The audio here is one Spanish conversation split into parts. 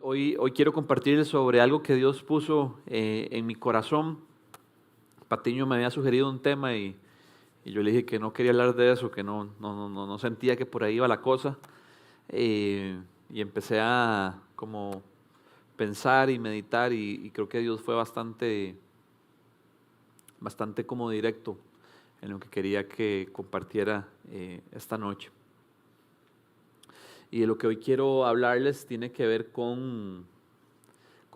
Hoy quiero compartir sobre algo que Dios puso en mi corazón. Patiño me había sugerido un tema y yo le dije que no quería hablar de eso, que no sentía que por ahí iba la cosa. Y empecé a como pensar y meditar y creo que Dios fue bastante como directo en lo que quería que compartiera esta noche. Y de lo que hoy quiero hablarles tiene que ver con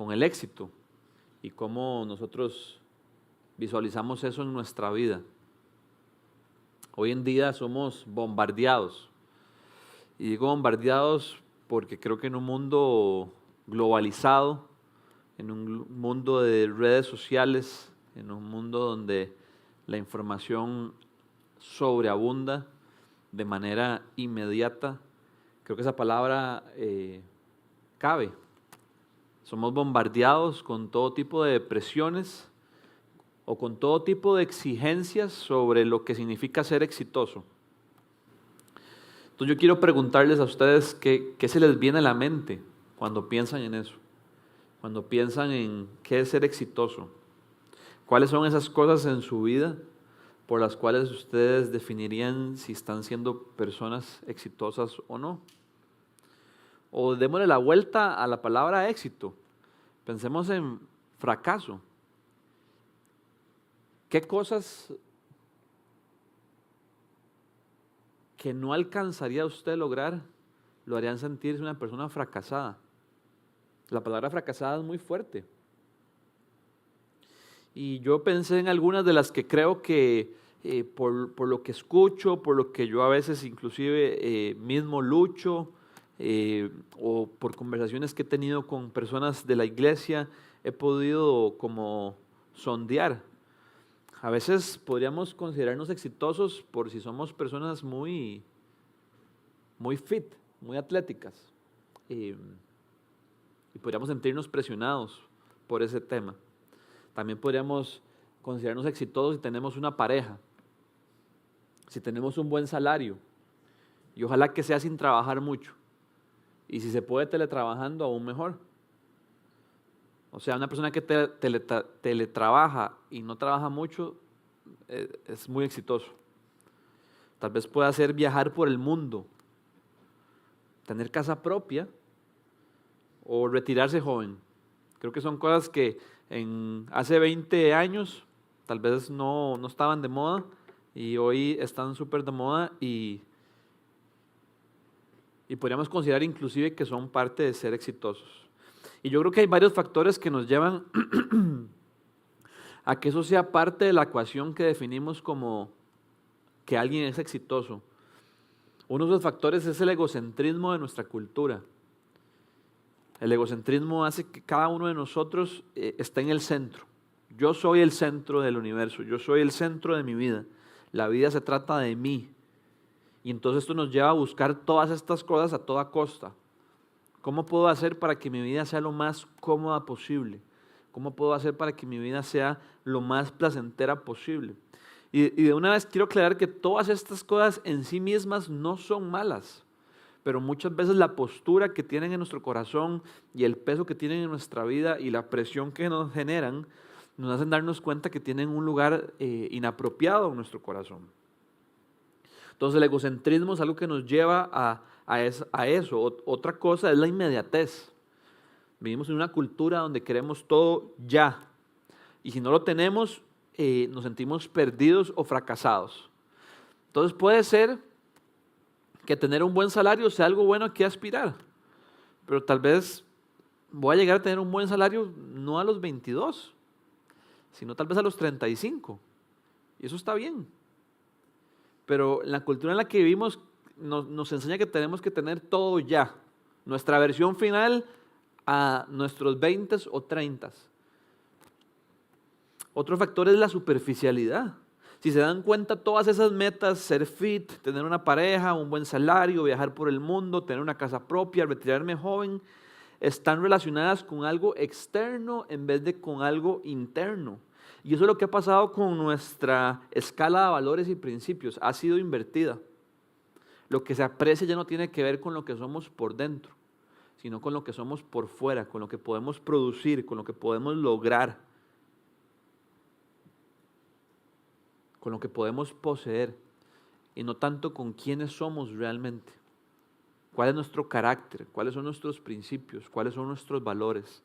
el éxito y cómo nosotros visualizamos eso en nuestra vida. Hoy en día somos bombardeados. Y digo bombardeados porque creo que en un mundo globalizado, en un mundo de redes sociales, en un mundo donde la información sobreabunda de manera inmediata, creo que esa palabra cabe. Somos bombardeados con todo tipo de presiones o con todo tipo de exigencias sobre lo que significa ser exitoso. Entonces yo quiero preguntarles a ustedes qué se les viene a la mente cuando piensan en eso, cuando piensan en qué es ser exitoso. ¿Cuáles son esas cosas en su vida por las cuales ustedes definirían si están siendo personas exitosas o no? O démosle la vuelta a la palabra éxito. Pensemos en fracaso. ¿Qué cosas que no alcanzaría usted a lograr lo harían sentirse una persona fracasada? La palabra fracasada es muy fuerte. Y yo pensé en algunas de las que creo que por lo que escucho, por lo que yo a veces inclusive mismo lucho, o por conversaciones que he tenido con personas de la iglesia, he podido como sondear. A veces podríamos considerarnos exitosos por si somos personas muy fit, muy atléticas, y podríamos sentirnos presionados por ese tema. También podríamos considerarnos exitosos si tenemos una pareja, si tenemos un buen salario, y ojalá que sea sin trabajar mucho, y si se puede teletrabajando, aún mejor. O sea, una persona que teletrabaja y no trabaja mucho es muy exitoso. Tal vez pueda hacer viajar por el mundo, tener casa propia o retirarse joven. Creo que son cosas que hace 20 años tal vez no estaban de moda y hoy están súper de moda y podríamos considerar inclusive que son parte de ser exitosos. Y yo creo que hay varios factores que nos llevan a que eso sea parte de la ecuación que definimos como que alguien es exitoso. Uno de los factores es el egocentrismo de nuestra cultura. El egocentrismo hace que cada uno de nosotros esté en el centro. Yo soy el centro del universo, yo soy el centro de mi vida. La vida se trata de mí. Y entonces esto nos lleva a buscar todas estas cosas a toda costa. ¿Cómo puedo hacer para que mi vida sea lo más cómoda posible? ¿Cómo puedo hacer para que mi vida sea lo más placentera posible? Y de una vez quiero aclarar que todas estas cosas en sí mismas no son malas, pero muchas veces la postura que tienen en nuestro corazón y el peso que tienen en nuestra vida y la presión que nos generan nos hacen darnos cuenta que tienen un lugar inapropiado en nuestro corazón. Entonces el egocentrismo es algo que nos lleva a eso. Otra cosa es la inmediatez. Vivimos en una cultura donde queremos todo ya. Y si no lo tenemos, nos sentimos perdidos o fracasados. Entonces puede ser que tener un buen salario sea algo bueno a que aspirar. Pero tal vez voy a llegar a tener un buen salario no a los 22, sino tal vez a los 35. Y eso está bien. Pero la cultura en la que vivimos nos enseña que tenemos que tener todo ya. Nuestra versión final a nuestros 20 o 30. Otro factor es la superficialidad. Si se dan cuenta, todas esas metas, ser fit, tener una pareja, un buen salario, viajar por el mundo, tener una casa propia, retirarme joven, están relacionadas con algo externo en vez de con algo interno. Y eso es lo que ha pasado con nuestra escala de valores y principios. Ha sido invertida. Lo que se aprecia ya no tiene que ver con lo que somos por dentro, sino con lo que somos por fuera, con lo que podemos producir, con lo que podemos lograr, con lo que podemos poseer, y no tanto con quiénes somos realmente. ¿Cuál es nuestro carácter? ¿Cuáles son nuestros principios? ¿Cuáles son nuestros valores?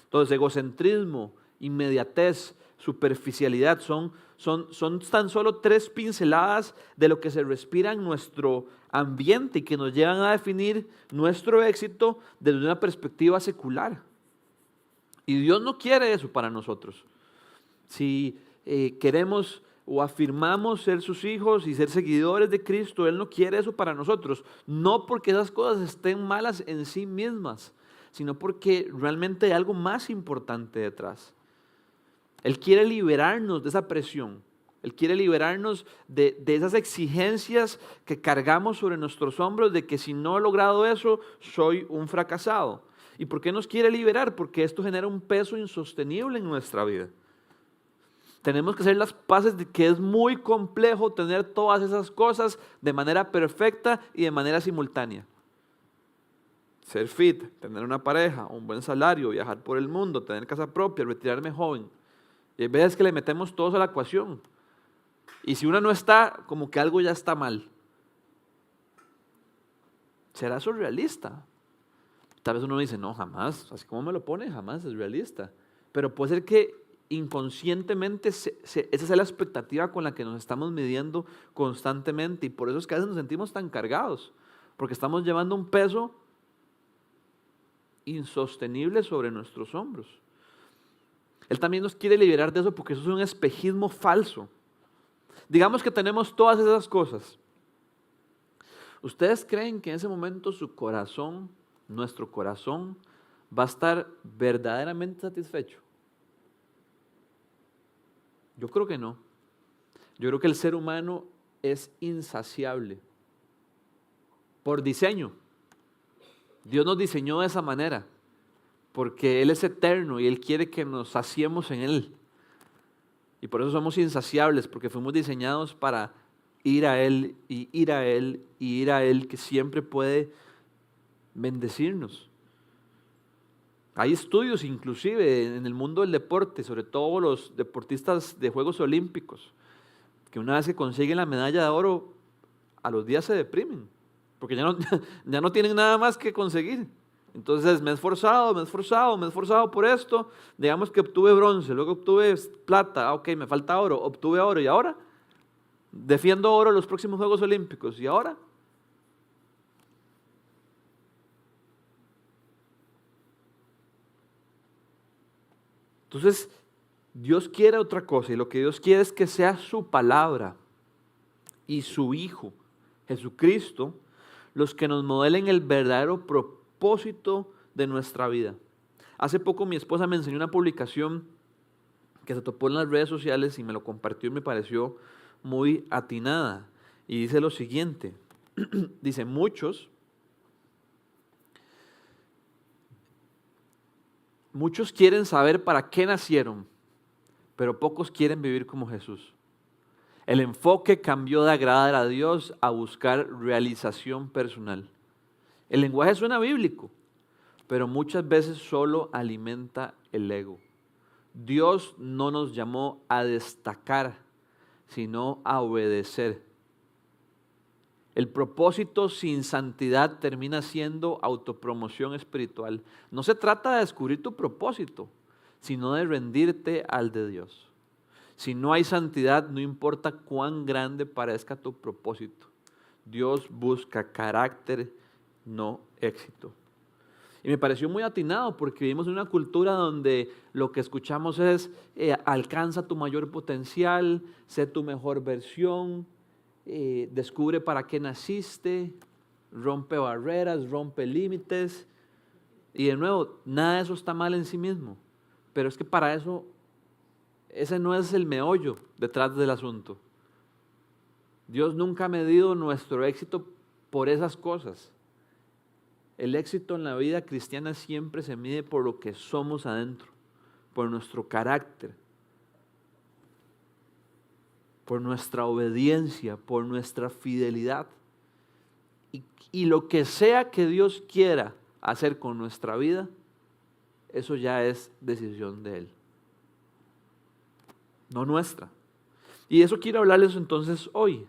Entonces, egocentrismo, inmediatez, superficialidad son tan solo 3 pinceladas de lo que se respira en nuestro ambiente y que nos llevan a definir nuestro éxito desde una perspectiva secular. Y Dios no quiere eso para nosotros. Si queremos o afirmamos ser sus hijos y ser seguidores de Cristo, Él no quiere eso para nosotros. No porque esas cosas estén malas en sí mismas, sino porque realmente hay algo más importante detrás. Él quiere liberarnos de esa presión. Él quiere liberarnos de esas exigencias que cargamos sobre nuestros hombros de que si no he logrado eso, soy un fracasado. ¿Y por qué nos quiere liberar? Porque esto genera un peso insostenible en nuestra vida. Tenemos que hacer las paces de que es muy complejo tener todas esas cosas de manera perfecta y de manera simultánea. Ser fit, tener una pareja, un buen salario, viajar por el mundo, tener casa propia, retirarme joven. Y hay veces que le metemos todos a la ecuación. Y si una no está, como que algo ya está mal. ¿Será eso realista? Tal vez uno dice, no, jamás, así como me lo pone, jamás es realista. Pero puede ser que inconscientemente esa es la expectativa con la que nos estamos midiendo constantemente. Y por eso es que a veces nos sentimos tan cargados. Porque estamos llevando un peso insostenible sobre nuestros hombros. Él también nos quiere liberar de eso porque eso es un espejismo falso. Digamos que tenemos todas esas cosas. ¿Ustedes creen que en ese momento su corazón, nuestro corazón, va a estar verdaderamente satisfecho? Yo creo que no. Yo creo que el ser humano es insaciable por diseño. Dios nos diseñó de esa manera porque Él es eterno y Él quiere que nos saciemos en Él. Y por eso somos insaciables, porque fuimos diseñados para ir a Él y ir a Él y ir a Él, que siempre puede bendecirnos. Hay estudios inclusive en el mundo del deporte, sobre todo los deportistas de Juegos Olímpicos, que una vez que consiguen la medalla de oro, a los días se deprimen, porque ya no tienen nada más que conseguir. Entonces me he esforzado por esto, digamos que obtuve bronce, luego obtuve plata, ok, me falta oro, obtuve oro, y ahora defiendo oro en los próximos Juegos Olímpicos, y ahora entonces Dios quiere otra cosa, y lo que Dios quiere es que sea su palabra y su Hijo, Jesucristo, los que nos modelen el verdadero propósito de nuestra vida. Hace poco mi esposa me enseñó una publicación que se topó en las redes sociales y me lo compartió y me pareció muy atinada. Y dice lo siguiente, dice, muchos quieren saber para qué nacieron, pero pocos quieren vivir como Jesús. El enfoque cambió de agradar a Dios a buscar realización personal. El lenguaje suena bíblico, pero muchas veces solo alimenta el ego. Dios no nos llamó a destacar, sino a obedecer. El propósito sin santidad termina siendo autopromoción espiritual. No se trata de descubrir tu propósito, sino de rendirte al de Dios. Si no hay santidad, no importa cuán grande parezca tu propósito. Dios busca carácter, no éxito. Y me pareció muy atinado porque vivimos en una cultura donde lo que escuchamos es alcanza tu mayor potencial, sé tu mejor versión, descubre para qué naciste, rompe barreras, rompe límites. Y de nuevo, nada de eso está mal en sí mismo, pero es que para eso, ese no es el meollo detrás del asunto. Dios nunca ha medido nuestro éxito por esas cosas. El éxito en la vida cristiana siempre se mide por lo que somos adentro, por nuestro carácter, por nuestra obediencia, por nuestra fidelidad. Y lo que sea que Dios quiera hacer con nuestra vida, eso ya es decisión de Él, no nuestra. Y eso quiero hablarles entonces hoy,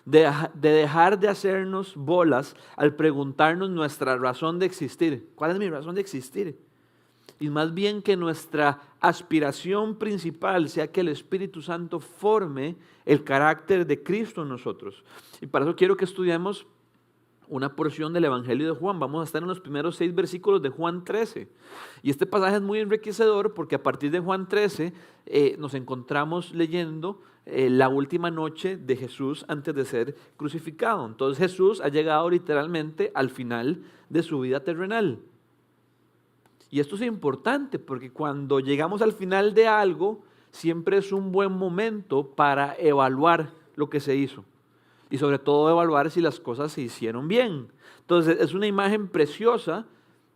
de dejar de hacernos bolas al preguntarnos nuestra razón de existir. ¿Cuál es mi razón de existir? Y más bien que nuestra aspiración principal sea que el Espíritu Santo forme el carácter de Cristo en nosotros. Y para eso quiero que estudiemos una porción del Evangelio de Juan. Vamos a estar en los primeros 6 versículos de Juan 13. Y este pasaje es muy enriquecedor porque a partir de Juan 13 nos encontramos leyendo la última noche de Jesús antes de ser crucificado. Entonces Jesús ha llegado literalmente al final de su vida terrenal. Y esto es importante porque cuando llegamos al final de algo, siempre es un buen momento para evaluar lo que se hizo. Y sobre todo evaluar si las cosas se hicieron bien. Entonces es una imagen preciosa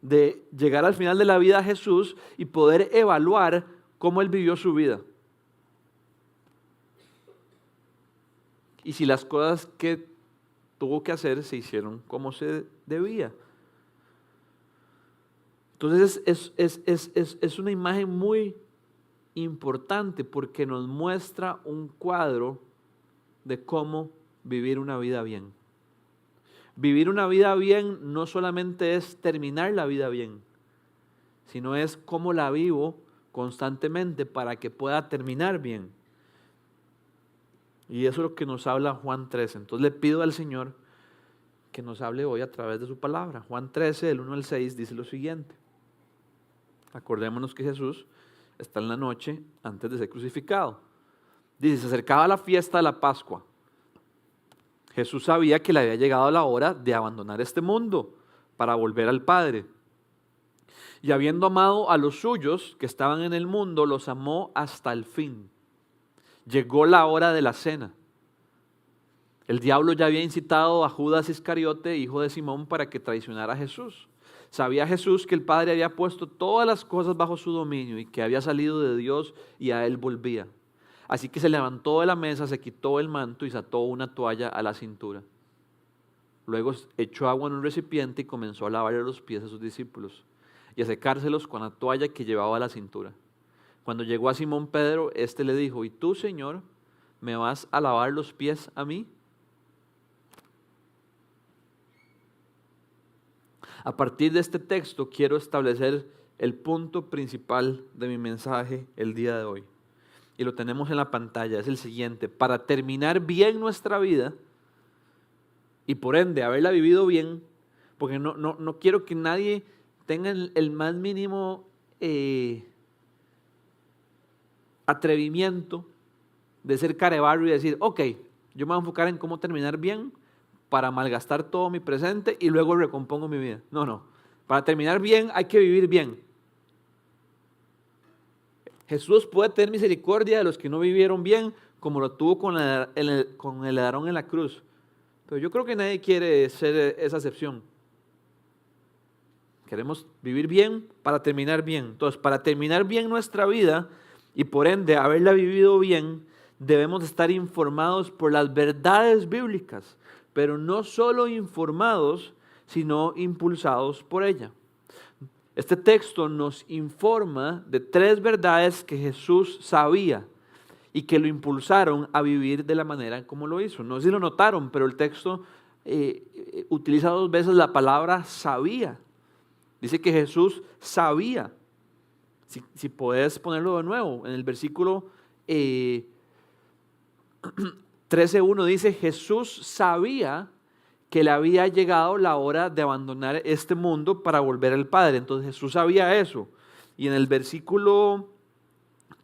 de llegar al final de la vida a Jesús y poder evaluar cómo Él vivió su vida. Y si las cosas que tuvo que hacer se hicieron como se debía. Entonces es una imagen muy importante porque nos muestra un cuadro de cómo vivir una vida bien. Vivir una vida bien no solamente es terminar la vida bien, sino es cómo la vivo constantemente para que pueda terminar bien. Y eso es lo que nos habla Juan 13. Entonces le pido al Señor que nos hable hoy a través de su palabra. Juan 13, del 1 al 6, dice lo siguiente. Acordémonos que Jesús está en la noche antes de ser crucificado. Dice, se acercaba la fiesta de la Pascua. Jesús sabía que le había llegado la hora de abandonar este mundo para volver al Padre. Y habiendo amado a los suyos que estaban en el mundo, los amó hasta el fin. Llegó la hora de la cena. El diablo ya había incitado a Judas Iscariote, hijo de Simón, para que traicionara a Jesús. Sabía Jesús que el Padre había puesto todas las cosas bajo su dominio y que había salido de Dios y a Él volvía. Así que se levantó de la mesa, se quitó el manto y se ató una toalla a la cintura. Luego echó agua en un recipiente y comenzó a lavarle los pies a sus discípulos y a secárselos con la toalla que llevaba a la cintura. Cuando llegó a Simón Pedro, éste le dijo, ¿y tú, Señor, me vas a lavar los pies a mí? A partir de este texto quiero establecer el punto principal de mi mensaje el día de hoy. Y lo tenemos en la pantalla, es el siguiente. Para terminar bien nuestra vida y por ende haberla vivido bien, porque no quiero que nadie tenga el más mínimo atrevimiento de ser carebarro y decir, ok, yo me voy a enfocar en cómo terminar bien para malgastar todo mi presente y luego recompongo mi vida. No. Para terminar bien hay que vivir bien. Jesús puede tener misericordia de los que no vivieron bien, como lo tuvo con el ladrón en la cruz. Pero yo creo que nadie quiere ser esa excepción. Queremos vivir bien para terminar bien. Entonces, para terminar bien nuestra vida y por ende haberla vivido bien, debemos estar informados por las verdades bíblicas, pero no solo informados, sino impulsados por ella. Este texto nos informa de 3 verdades que Jesús sabía y que lo impulsaron a vivir de la manera como lo hizo. No sé si lo notaron, pero el texto utiliza 2 veces la palabra sabía. Dice que Jesús sabía. Si puedes ponerlo de nuevo, en el versículo 13:1 dice, Jesús sabía que le había llegado la hora de abandonar este mundo para volver al Padre. Entonces Jesús sabía eso. Y en el versículo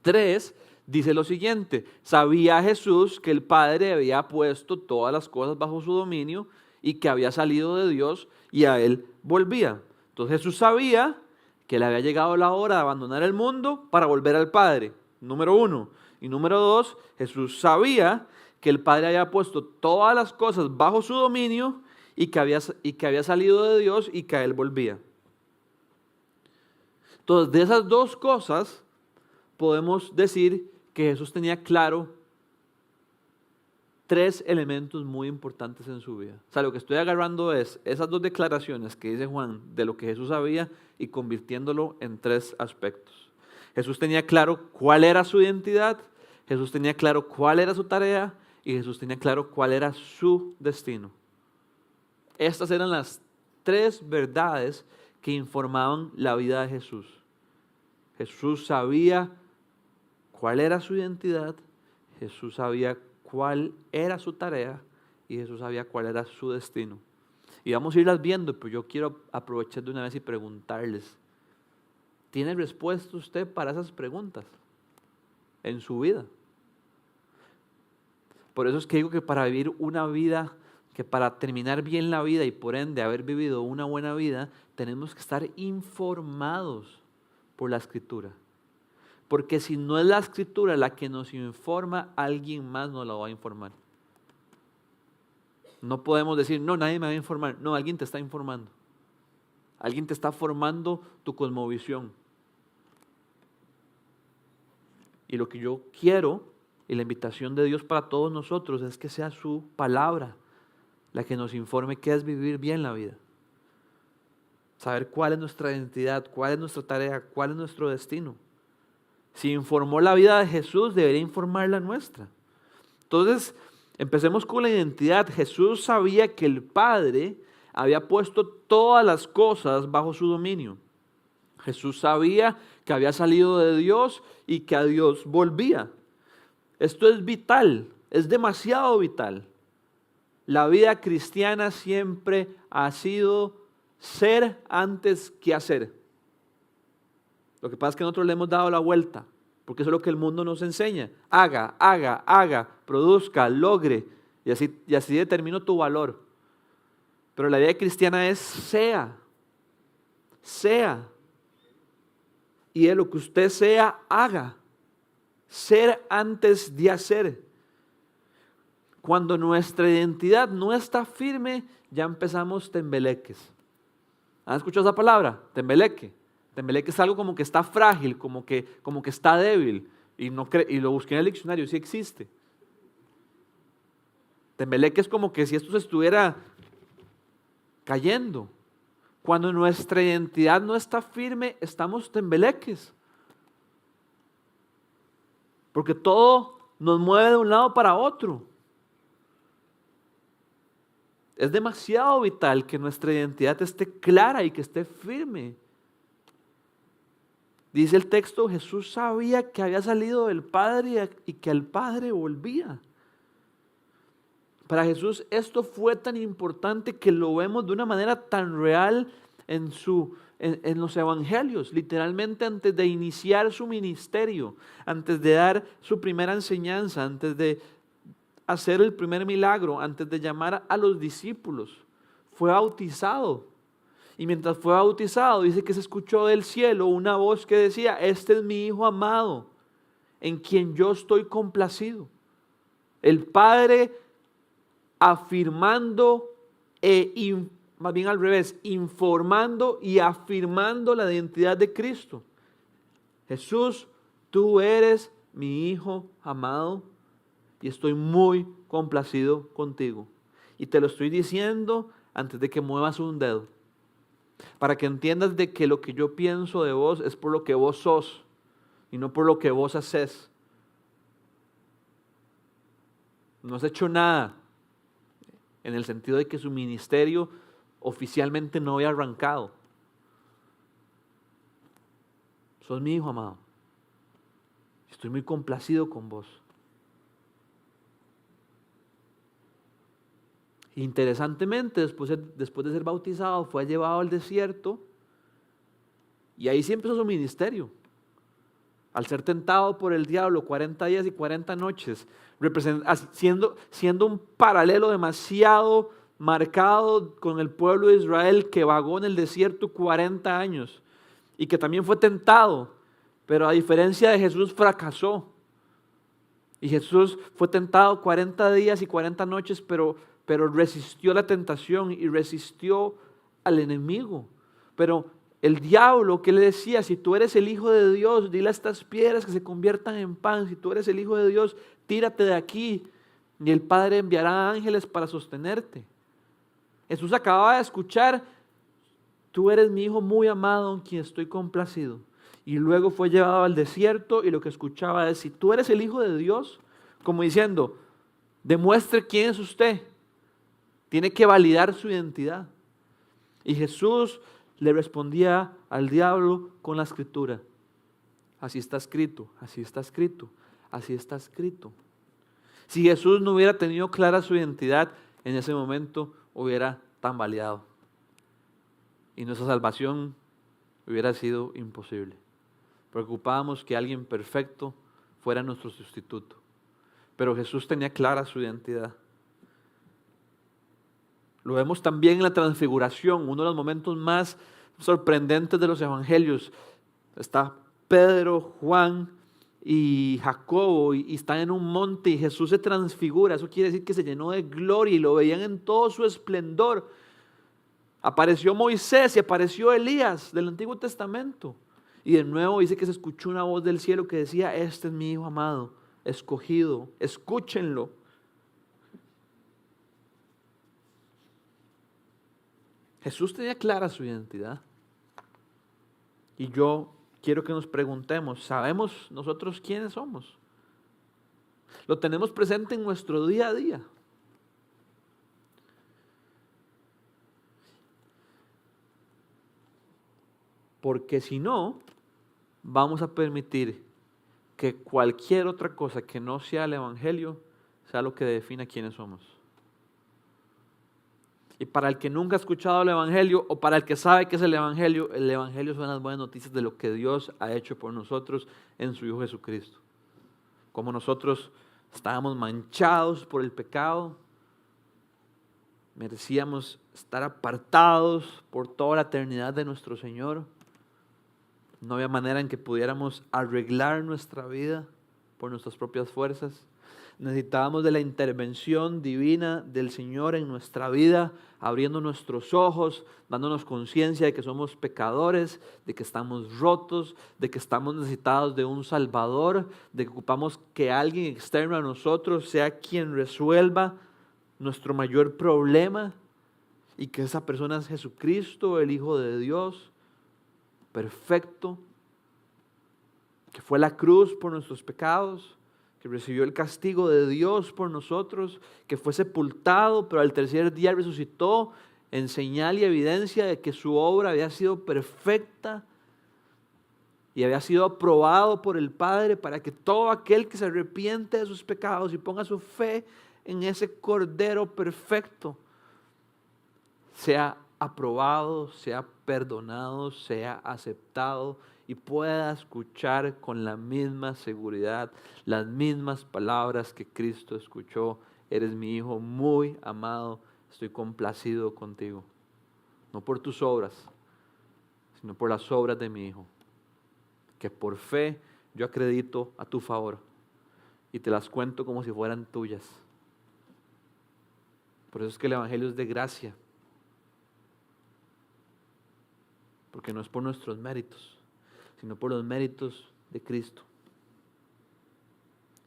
3 dice lo siguiente, sabía Jesús que el Padre había puesto todas las cosas bajo su dominio y que había salido de Dios y a Él volvía. Entonces Jesús sabía que le había llegado la hora de abandonar el mundo para volver al Padre, número 1. Y número 2, Jesús sabía que el Padre había puesto todas las cosas bajo su dominio y que había salido de Dios y que a Él volvía. Entonces, de esas 2 cosas, podemos decir que Jesús tenía claro tres elementos muy importantes en su vida. O sea, lo que estoy agarrando es esas dos declaraciones que dice Juan de lo que Jesús sabía y convirtiéndolo en tres aspectos. Jesús tenía claro cuál era su identidad, Jesús tenía claro cuál era su tarea y Jesús tenía claro cuál era su destino. Estas eran las tres verdades que informaban la vida de Jesús. Jesús sabía cuál era su identidad, Jesús sabía cuál era su tarea y Jesús sabía cuál era su destino. Y vamos a irlas viendo, pero yo quiero aprovechar de una vez y preguntarles, ¿tiene respuesta usted para esas preguntas en su vida? Por eso es que digo que para vivir una vida, que para terminar bien la vida y por ende haber vivido una buena vida, tenemos que estar informados por la Escritura. Porque si no es la Escritura la que nos informa, alguien más nos la va a informar. No podemos decir, no, nadie me va a informar. No, alguien te está informando. Alguien te está formando tu cosmovisión. Y lo que yo quiero, y la invitación de Dios para todos nosotros, es que sea su palabra la que nos informe qué es vivir bien la vida. Saber cuál es nuestra identidad, cuál es nuestra tarea, cuál es nuestro destino. Si informó la vida de Jesús, debería informar la nuestra. Entonces, empecemos con la identidad. Jesús sabía que el Padre había puesto todas las cosas bajo su dominio. Jesús sabía que había salido de Dios y que a Dios volvía. Esto es vital, es demasiado vital. La vida cristiana siempre ha sido ser antes que hacer. Lo que pasa es que nosotros le hemos dado la vuelta, porque eso es lo que el mundo nos enseña. Haga, produzca, logre, y así determino tu valor. Pero la vida cristiana es sea. Y de lo que usted sea, haga. Ser antes de hacer. Cuando nuestra identidad no está firme, ya empezamos tembeleques. ¿Han escuchado esa palabra? Tembeleque. Tembeleque es algo como que está frágil, como que está débil. Y lo busqué en el diccionario, sí existe. Tembeleque es como que si esto se estuviera cayendo. Cuando nuestra identidad no está firme, estamos tembeleques. Porque todo nos mueve de un lado para otro. Es demasiado vital que nuestra identidad esté clara y que esté firme. Dice el texto, Jesús sabía que había salido del Padre y que al Padre volvía. Para Jesús esto fue tan importante que lo vemos de una manera tan real en los evangelios. Literalmente antes de iniciar su ministerio, antes de dar su primera enseñanza, antes de hacer el primer milagro, antes de llamar a los discípulos, fue bautizado. Y mientras fue bautizado, dice que se escuchó del cielo una voz que decía, este es mi Hijo amado, en quien yo estoy complacido. El Padre afirmando, más bien al revés, informando y afirmando la identidad de Cristo. Jesús, tú eres mi Hijo amado y estoy muy complacido contigo. Y te lo estoy diciendo antes de que muevas un dedo. Para que entiendas de que lo que yo pienso de vos es por lo que vos sos y no por lo que vos haces. No has hecho nada en el sentido de que su ministerio oficialmente no había arrancado. Sos mi hijo amado. Estoy muy complacido con vos. Interesantemente, después de ser bautizado, fue llevado al desierto y ahí sí empezó su ministerio. Al ser tentado por el diablo 40 días y 40 noches, siendo un paralelo demasiado marcado con el pueblo de Israel que vagó en el desierto 40 años y que también fue tentado, pero a diferencia de Jesús fracasó. Y Jesús fue tentado 40 días y 40 noches, pero resistió la tentación y resistió al enemigo. Pero el diablo, ¿qué le decía? Si tú eres el Hijo de Dios, dile a estas piedras que se conviertan en pan. Si tú eres el Hijo de Dios, tírate de aquí. y el Padre enviará ángeles para sostenerte. Jesús acababa de escuchar: tú eres mi hijo muy amado en quien estoy complacido. Y luego fue llevado al desierto y lo que escuchaba es: si tú eres el Hijo de Dios, como diciendo, demuestre quién es usted. Tiene que validar su identidad. Y Jesús le respondía al diablo con la escritura: así está escrito, así está escrito, así está escrito. Si Jesús no hubiera tenido clara su identidad, en ese momento hubiera tambaleado. Y nuestra salvación hubiera sido imposible. Preocupábamos que alguien perfecto fuera nuestro sustituto. Pero Jesús tenía clara su identidad. Lo vemos también en la transfiguración, uno de los momentos más sorprendentes de los evangelios. Está Pedro, Juan y Jacobo y están en un monte y Jesús se transfigura. Eso quiere decir que se llenó de gloria y lo veían en todo su esplendor. Apareció Moisés y apareció Elías del Antiguo Testamento. Y de nuevo dice que se escuchó una voz del cielo que decía: este es mi Hijo amado, escogido, escúchenlo. Jesús tenía clara su identidad. Y yo quiero que nos preguntemos: ¿sabemos nosotros quiénes somos? ¿Lo tenemos presente en nuestro día a día? Porque si no, vamos a permitir que cualquier otra cosa que no sea el Evangelio sea lo que defina quiénes somos. Y para el que nunca ha escuchado el Evangelio o para el que sabe que es el Evangelio son las buenas noticias de lo que Dios ha hecho por nosotros en su Hijo Jesucristo. Como nosotros estábamos manchados por el pecado, merecíamos estar apartados por toda la eternidad de nuestro Señor. No había manera en que pudiéramos arreglar nuestra vida por nuestras propias fuerzas. Necesitábamos de la intervención divina del Señor en nuestra vida, abriendo nuestros ojos, dándonos conciencia de que somos pecadores, de que estamos rotos, de que estamos necesitados de un Salvador, de que ocupamos que alguien externo a nosotros sea quien resuelva nuestro mayor problema y que esa persona es Jesucristo, el Hijo de Dios, perfecto, que fue a la cruz por nuestros pecados, que recibió el castigo de Dios por nosotros, que fue sepultado, pero al tercer día resucitó en señal y evidencia de que su obra había sido perfecta y había sido aprobado por el Padre para que todo aquel que se arrepiente de sus pecados y ponga su fe en ese Cordero perfecto sea aprobado, sea perdonado, sea aceptado y pueda escuchar con la misma seguridad las mismas palabras que Cristo escuchó: eres mi Hijo muy amado, estoy complacido contigo. No por tus obras, sino por las obras de mi Hijo, que por fe yo acredito a tu favor y te las cuento como si fueran tuyas. Por eso es que el Evangelio es de gracia, porque no es por nuestros méritos, sino por los méritos de Cristo.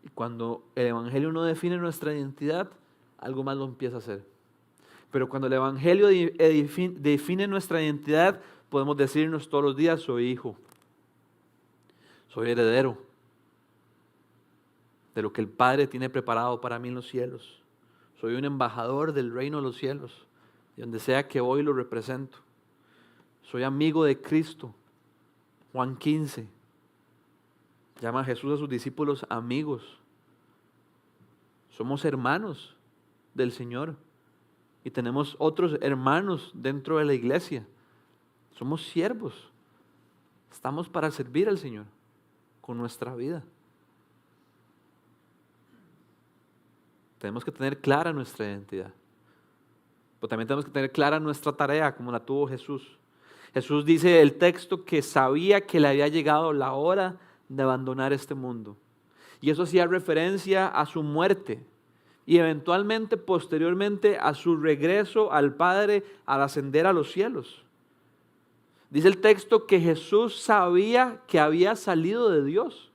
Y cuando el Evangelio no define nuestra identidad, algo más lo empieza a hacer. Pero cuando el Evangelio define nuestra identidad, podemos decirnos todos los días: soy hijo, soy heredero de lo que el Padre tiene preparado para mí en los cielos. Soy un embajador del reino de los cielos, y donde sea que voy lo represento. Soy amigo de Cristo. Juan 15 llama a Jesús a sus discípulos amigos. Somos hermanos del Señor y tenemos otros hermanos dentro de la iglesia. Somos siervos. Estamos para servir al Señor con nuestra vida. Tenemos que tener clara nuestra identidad, pero también tenemos que tener clara nuestra tarea como la tuvo Jesús. Jesús dice el texto que sabía que le había llegado la hora de abandonar este mundo. Y eso hacía referencia a su muerte y eventualmente, posteriormente, a su regreso al Padre al ascender a los cielos. Dice el texto que Jesús sabía que había salido de Dios.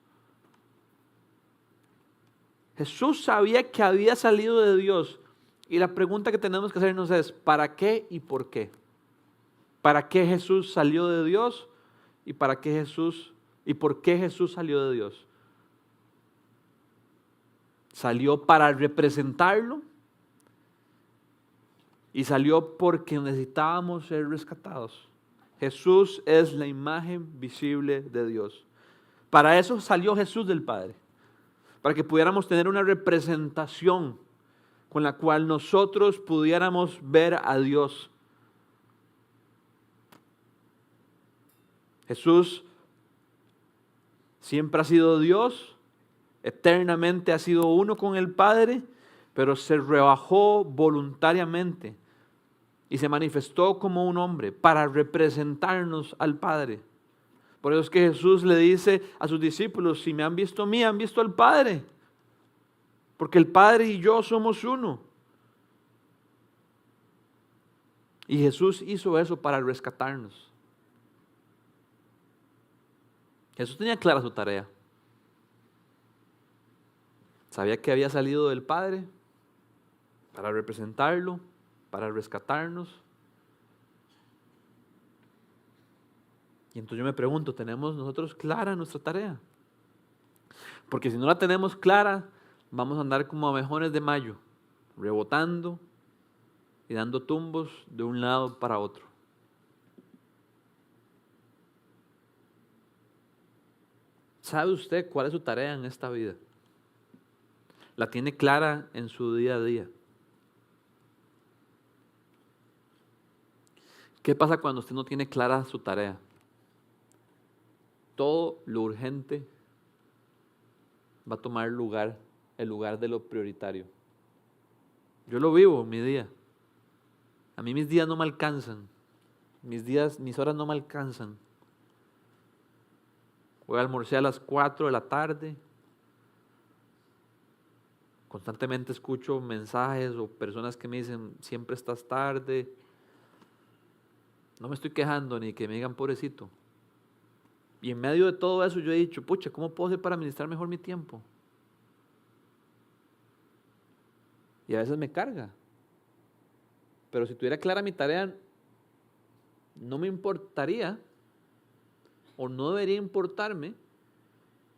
Jesús sabía que había salido de Dios. Y la pregunta que tenemos que hacernos es, ¿para qué y por qué? ¿Para qué Jesús salió de Dios? ¿Y por qué Jesús salió de Dios? Salió para representarlo y salió porque necesitábamos ser rescatados. Jesús es la imagen visible de Dios. Para eso salió Jesús del Padre, para que pudiéramos tener una representación con la cual nosotros pudiéramos ver a Dios. Jesús siempre ha sido Dios, eternamente ha sido uno con el Padre, pero se rebajó voluntariamente y se manifestó como un hombre para representarnos al Padre. Por eso es que Jesús le dice a sus discípulos, si me han visto a mí, han visto al Padre. Porque el Padre y yo somos uno. Y Jesús hizo eso para rescatarnos. Jesús tenía clara su tarea. Sabía que había salido del Padre para representarlo, para rescatarnos. Y entonces yo me pregunto, ¿tenemos nosotros clara nuestra tarea? Porque si no la tenemos clara, vamos a andar como abejones de mayo, rebotando y dando tumbos de un lado para otro. ¿Sabe usted cuál es su tarea en esta vida? ¿La tiene clara en su día a día? ¿Qué pasa cuando usted no tiene clara su tarea? Todo lo urgente va a tomar el lugar de lo prioritario. Yo lo vivo en mi día. A mí mis días no me alcanzan. Mis horas no me alcanzan. Voy a almorzar a las 4 de la tarde. Constantemente escucho mensajes o personas que me dicen, siempre estás tarde. No me estoy quejando ni que me digan pobrecito. Y en medio de todo eso yo he dicho, pucha, ¿cómo puedo hacer para administrar mejor mi tiempo? Y a veces me carga. Pero si tuviera clara mi tarea, no me importaría o no debería importarme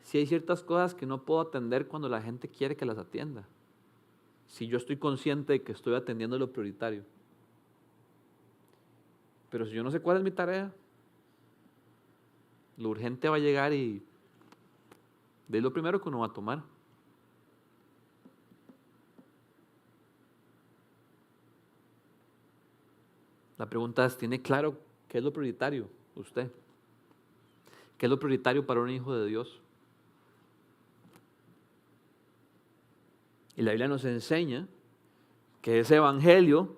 si hay ciertas cosas que no puedo atender cuando la gente quiere que las atienda. Si yo estoy consciente de que estoy atendiendo lo prioritario. Pero si yo no sé cuál es mi tarea, lo urgente va a llegar y es lo primero que uno va a tomar. La pregunta es, ¿tiene claro qué es lo prioritario usted? ¿Qué es lo prioritario para un hijo de Dios? Y la Biblia nos enseña que ese evangelio,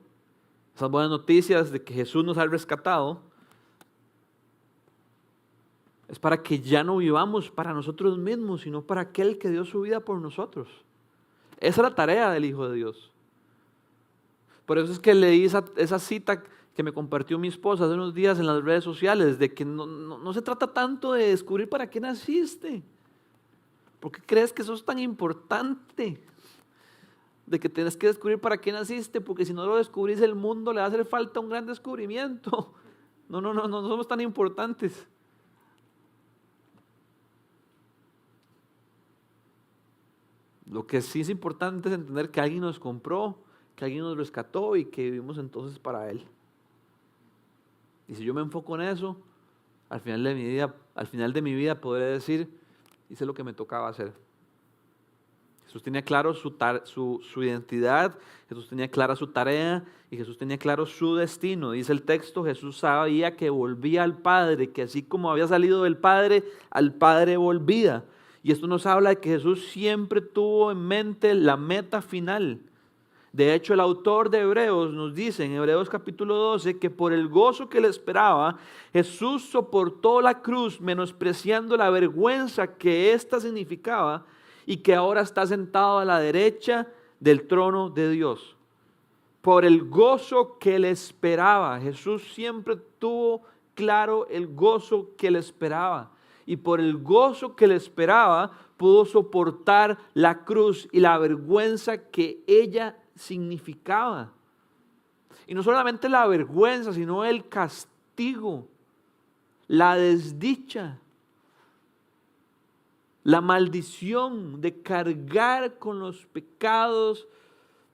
esas buenas noticias de que Jesús nos ha rescatado, es para que ya no vivamos para nosotros mismos, sino para aquel que dio su vida por nosotros. Esa es la tarea del Hijo de Dios. Por eso es que leí esa cita que me compartió mi esposa hace unos días en las redes sociales, de que no se trata tanto de descubrir para qué naciste. ¿Por qué crees que eso es tan importante? De que tienes que descubrir para qué naciste, porque si no lo descubrís, el mundo le va a hacer falta un gran descubrimiento. No somos tan importantes. Lo que sí es importante es entender que alguien nos compró, que alguien nos rescató y que vivimos entonces para Él. Y si yo me enfoco en eso, al final de mi vida podré decir, hice lo que me tocaba hacer. Jesús tenía claro su identidad, Jesús tenía clara su tarea y Jesús tenía claro su destino. Dice el texto, Jesús sabía que volvía al Padre, que así como había salido del Padre, al Padre volvía. Y esto nos habla de que Jesús siempre tuvo en mente la meta final. De hecho, el autor de Hebreos nos dice en Hebreos capítulo 12 que por el gozo que le esperaba, Jesús soportó la cruz menospreciando la vergüenza que ésta significaba y que ahora está sentado a la derecha del trono de Dios. Por el gozo que le esperaba, Jesús siempre tuvo claro el gozo que le esperaba. Y por el gozo que le esperaba, pudo soportar la cruz y la vergüenza que ella significaba. Y no solamente la vergüenza, sino el castigo, la desdicha, la maldición de cargar con los pecados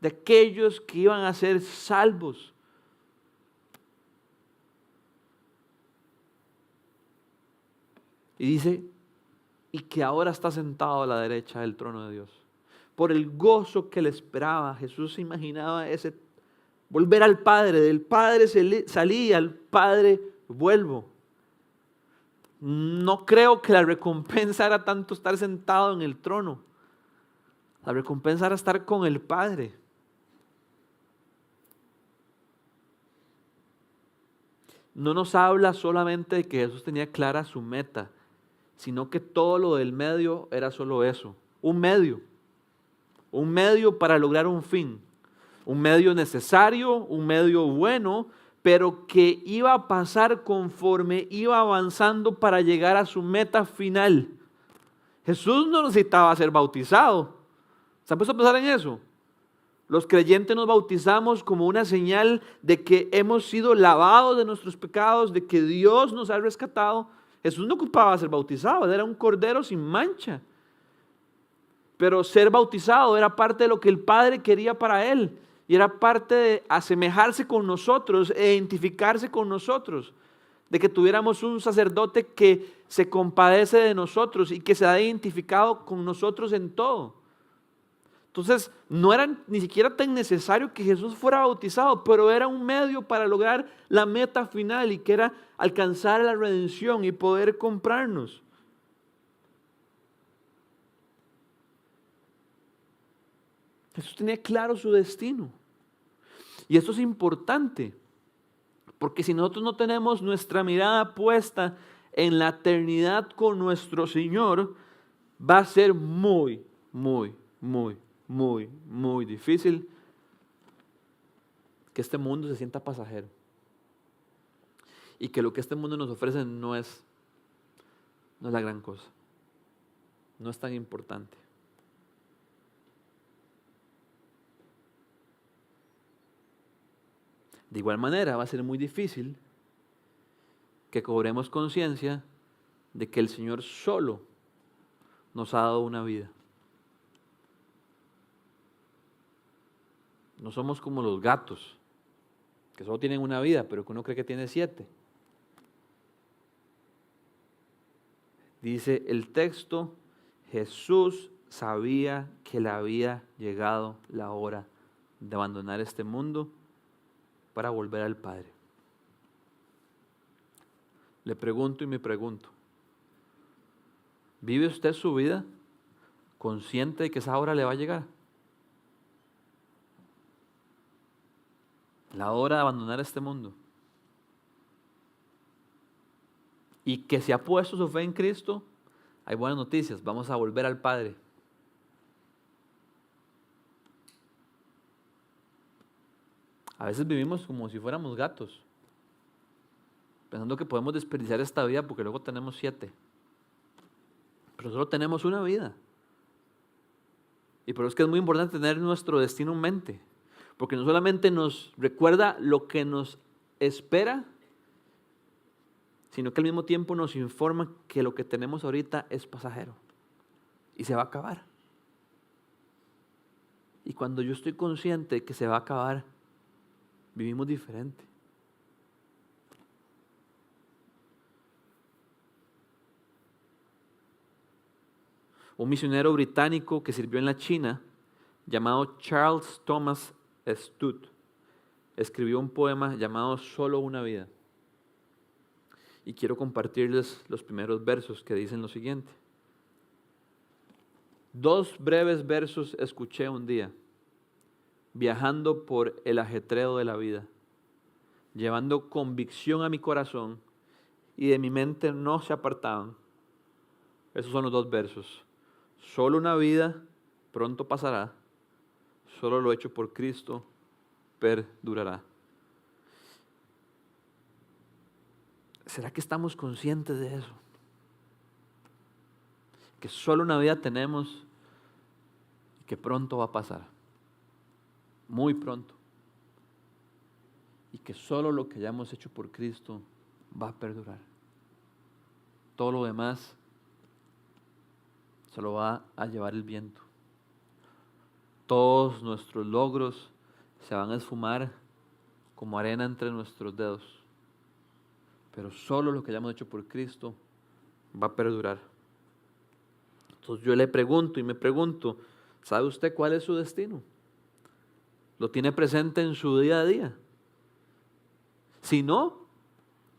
de aquellos que iban a ser salvos. Y dice, y que ahora está sentado a la derecha del trono de Dios. Por el gozo que le esperaba, Jesús se imaginaba ese volver al Padre, del Padre salí, al Padre vuelvo. No creo que la recompensa era tanto estar sentado en el trono. La recompensa era estar con el Padre. No nos habla solamente de que Jesús tenía clara su meta, sino que todo lo del medio era solo eso, un medio para lograr un fin, un medio necesario, un medio bueno, pero que iba a pasar conforme iba avanzando para llegar a su meta final. Jesús no necesitaba ser bautizado. ¿Se han puesto a pensar en eso? Los creyentes nos bautizamos como una señal de que hemos sido lavados de nuestros pecados, de que Dios nos ha rescatado. Jesús no ocupaba ser bautizado, era un cordero sin mancha. Pero ser bautizado era parte de lo que el Padre quería para él. Y era parte de asemejarse con nosotros e identificarse con nosotros. De que tuviéramos un sacerdote que se compadece de nosotros y que se ha identificado con nosotros en todo. Entonces, no era ni siquiera tan necesario que Jesús fuera bautizado, pero era un medio para lograr la meta final y que era alcanzar la redención y poder comprarnos. Jesús tenía claro su destino. Y esto es importante, porque si nosotros no tenemos nuestra mirada puesta en la eternidad con nuestro Señor, va a ser muy difícil que este mundo se sienta pasajero y que lo que este mundo nos ofrece no es la gran cosa, no es tan importante. De igual manera va a ser muy difícil que cobremos conciencia de que el Señor solo nos ha dado una vida. No somos como los gatos, que solo tienen una vida, pero que uno cree que tiene 7. Dice el texto, Jesús sabía que le había llegado la hora de abandonar este mundo para volver al Padre. Le pregunto y me pregunto, ¿vive usted su vida consciente de que esa hora le va a llegar? La hora de abandonar este mundo. Y que se ha puesto su fe en Cristo, hay buenas noticias, vamos a volver al Padre. A veces vivimos como si fuéramos gatos, pensando que podemos desperdiciar esta vida porque luego tenemos 7. Pero solo tenemos una vida. Y por eso es que es muy importante tener nuestro destino en mente, porque no solamente nos recuerda lo que nos espera, sino que al mismo tiempo nos informa que lo que tenemos ahorita es pasajero y se va a acabar. Y cuando yo estoy consciente de que se va a acabar, vivimos diferente. Un misionero británico que sirvió en la China, llamado Charles Thomas Stout, escribió un poema llamado Solo una vida. Y quiero compartirles los primeros versos que dicen lo siguiente. 2 breves versos escuché un día, viajando por el ajetreo de la vida, llevando convicción a mi corazón y de mi mente no se apartaban. Esos son los 2 versos. Solo una vida pronto pasará, solo lo hecho por Cristo perdurará. ¿Será que estamos conscientes de eso? que solo una vida tenemos y que pronto va a pasar, muy pronto, y que solo lo que hayamos hecho por Cristo va a perdurar. Todo lo demás se lo va a llevar el viento. Todos nuestros logros se van a esfumar como arena entre nuestros dedos, pero solo lo que hayamos hecho por Cristo va a perdurar. Entonces yo le pregunto y me pregunto, ¿sabe usted cuál es su destino? ¿Lo tiene presente en su día a día? Si no,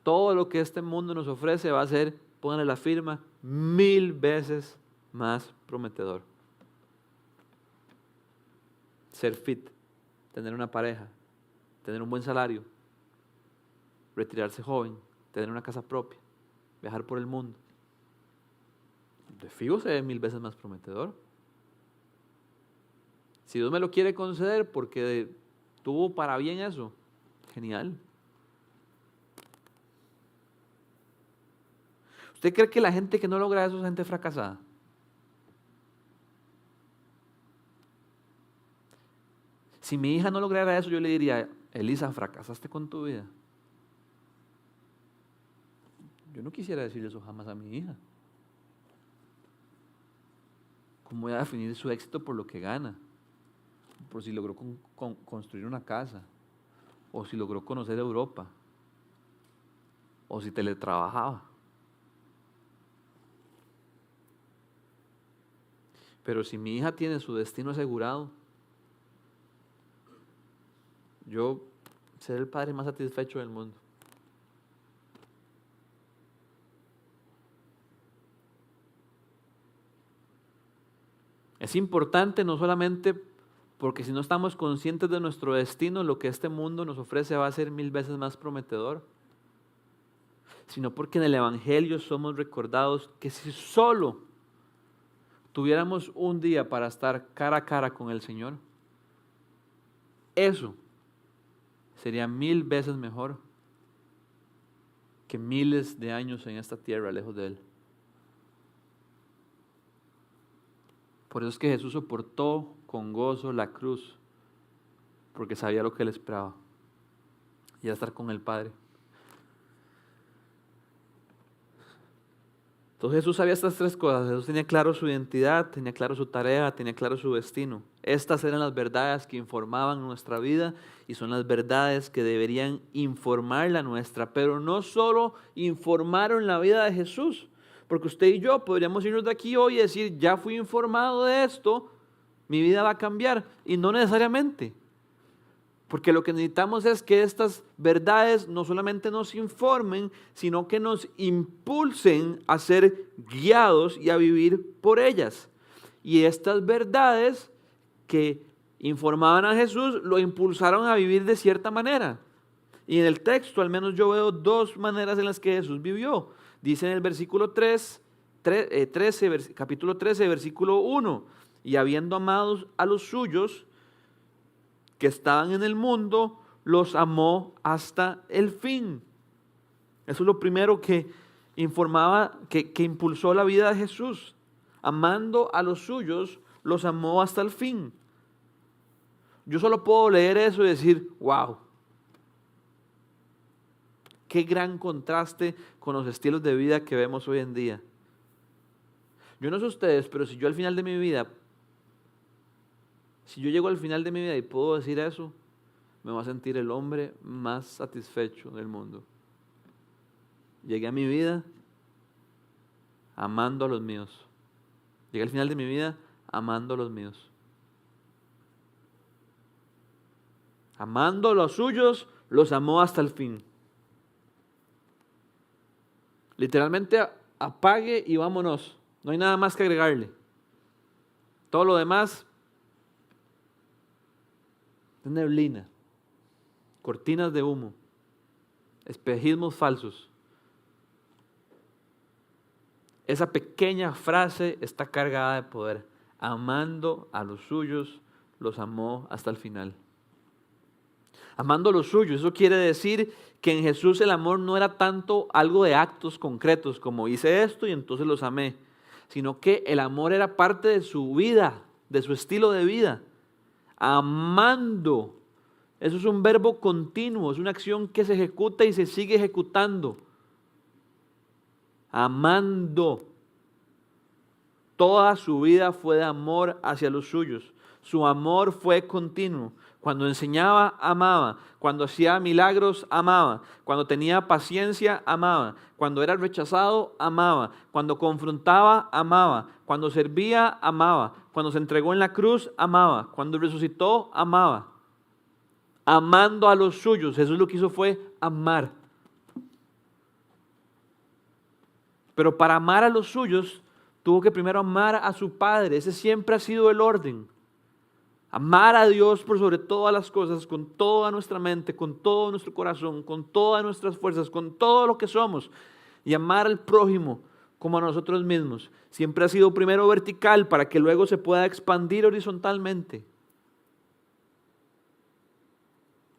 todo lo que este mundo nos ofrece va a ser, póngale la firma, 1000 veces más prometedor. Ser fit, tener una pareja, tener un buen salario, retirarse joven, tener una casa propia, viajar por el mundo. De fijo se ve 1000 veces más prometedor. Si Dios me lo quiere conceder porque tuvo para bien eso, genial. ¿Usted cree que la gente que no logra eso es gente fracasada? Si mi hija no lograra eso, yo le diría, Elisa, fracasaste con tu vida. Yo no quisiera decirle eso jamás a mi hija. ¿Cómo voy a definir su éxito por lo que gana? Por si logró construir una casa, o si logró conocer Europa, o si teletrabajaba. Pero si mi hija tiene su destino asegurado, yo seré el padre más satisfecho del mundo. Es importante no solamente porque si no estamos conscientes de nuestro destino, lo que este mundo nos ofrece va a ser 1000 veces más prometedor, sino porque en el Evangelio somos recordados que si solo tuviéramos un día para estar cara a cara con el Señor, eso sería 1000 veces mejor que miles de años en esta tierra lejos de Él. Por eso es que Jesús soportó con gozo la cruz, porque sabía lo que Él esperaba, y era estar con el Padre. Entonces Jesús sabía estas tres cosas. Jesús tenía claro su identidad, tenía claro su tarea, tenía claro su destino. Estas eran las verdades que informaban nuestra vida y son las verdades que deberían informar la nuestra, pero no solo informaron la vida de Jesús, porque usted y yo podríamos irnos de aquí hoy y decir, ya fui informado de esto, mi vida va a cambiar, y no necesariamente. Porque lo que necesitamos es que estas verdades no solamente nos informen, sino que nos impulsen a ser guiados y a vivir por ellas. Y estas verdades que informaban a Jesús lo impulsaron a vivir de cierta manera. Y en el texto al menos yo veo dos maneras en las que Jesús vivió. Dice en el versículo capítulo 13, versículo 1, y habiendo amado a los suyos que estaban en el mundo, los amó hasta el fin. Eso es lo primero que informaba, que impulsó la vida de Jesús. Amando a los suyos, los amó hasta el fin. Yo solo puedo leer eso y decir, wow, qué gran contraste con los estilos de vida que vemos hoy en día. Yo no sé ustedes, pero si yo al final de mi vida, si yo llego al final de mi vida y puedo decir eso, me voy a sentir el hombre más satisfecho del mundo. Llegué a mi vida amando a los míos. Llegué al final de mi vida amando a los míos. Amando a los suyos, los amó hasta el fin. Literalmente apague y vámonos. No hay nada más que agregarle. Todo lo demás es neblina, cortinas de humo, espejismos falsos. Esa pequeña frase está cargada de poder. Amando a los suyos, los amó hasta el final. Amando a los suyos, eso quiere decir que en Jesús el amor no era tanto algo de actos concretos, como hice esto y entonces los amé. sino que el amor era parte de su vida, de su estilo de vida. Amando. Eso es un verbo continuo, es una acción que se ejecuta y se sigue ejecutando. Amando. Toda su vida fue de amor hacia los suyos. Su amor fue continuo. Cuando enseñaba, amaba. Cuando hacía milagros, amaba. Cuando tenía paciencia, amaba. Cuando era rechazado, amaba. Cuando confrontaba, amaba. Cuando servía, amaba. Cuando se entregó en la cruz, amaba. Cuando resucitó, amaba. Amando a los suyos. Jesús lo que hizo fue amar. Pero para amar a los suyos, tuvo que primero amar a su Padre. Ese siempre ha sido el orden. Amar a Dios por sobre todas las cosas, con toda nuestra mente, con todo nuestro corazón, con todas nuestras fuerzas, con todo lo que somos. Y amar al prójimo como a nosotros mismos. Siempre ha sido primero vertical para que luego se pueda expandir horizontalmente.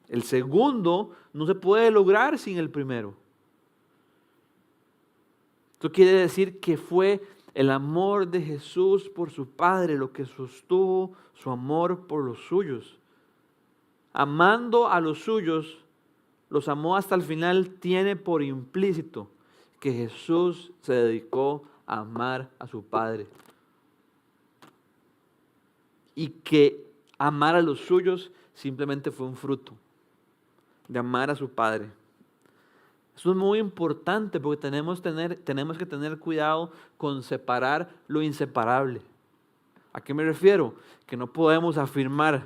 El segundo no se puede lograr sin el primero. Esto quiere decir que fue el amor de Jesús por su Padre lo que sostuvo su amor por los suyos. Amando a los suyos, los amó hasta el final, tiene por implícito que Jesús se dedicó a amar a su Padre. Y que amar a los suyos simplemente fue un fruto de amar a su Padre. Eso es muy importante porque tenemos que tener cuidado con separar lo inseparable. ¿A qué me refiero? Que no podemos afirmar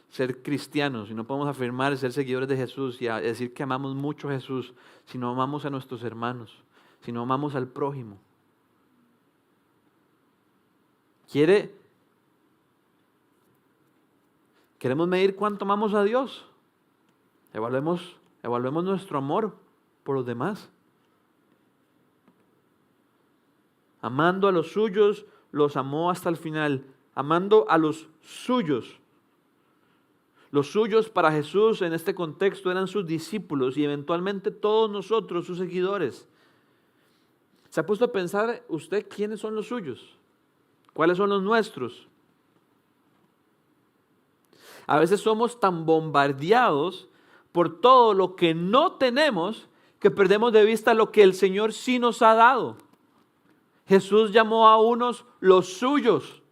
ser cristianos y no podemos afirmar ser seguidores de Jesús y decir que amamos mucho a Jesús si no amamos a nuestros hermanos, si no amamos al prójimo. ¿Queremos medir cuánto amamos a Dios? Evaluemos nuestro amor por los demás. Amando a los suyos, los amó hasta el final. Amando a los suyos. Los suyos para Jesús en este contexto eran sus discípulos y eventualmente todos nosotros, sus seguidores. ¿Se ha puesto a pensar usted quiénes son los suyos? ¿Cuáles son los nuestros? A veces somos tan bombardeados por todo lo que no tenemos que perdemos de vista lo que el Señor sí nos ha dado. Jesús llamó a unos los suyos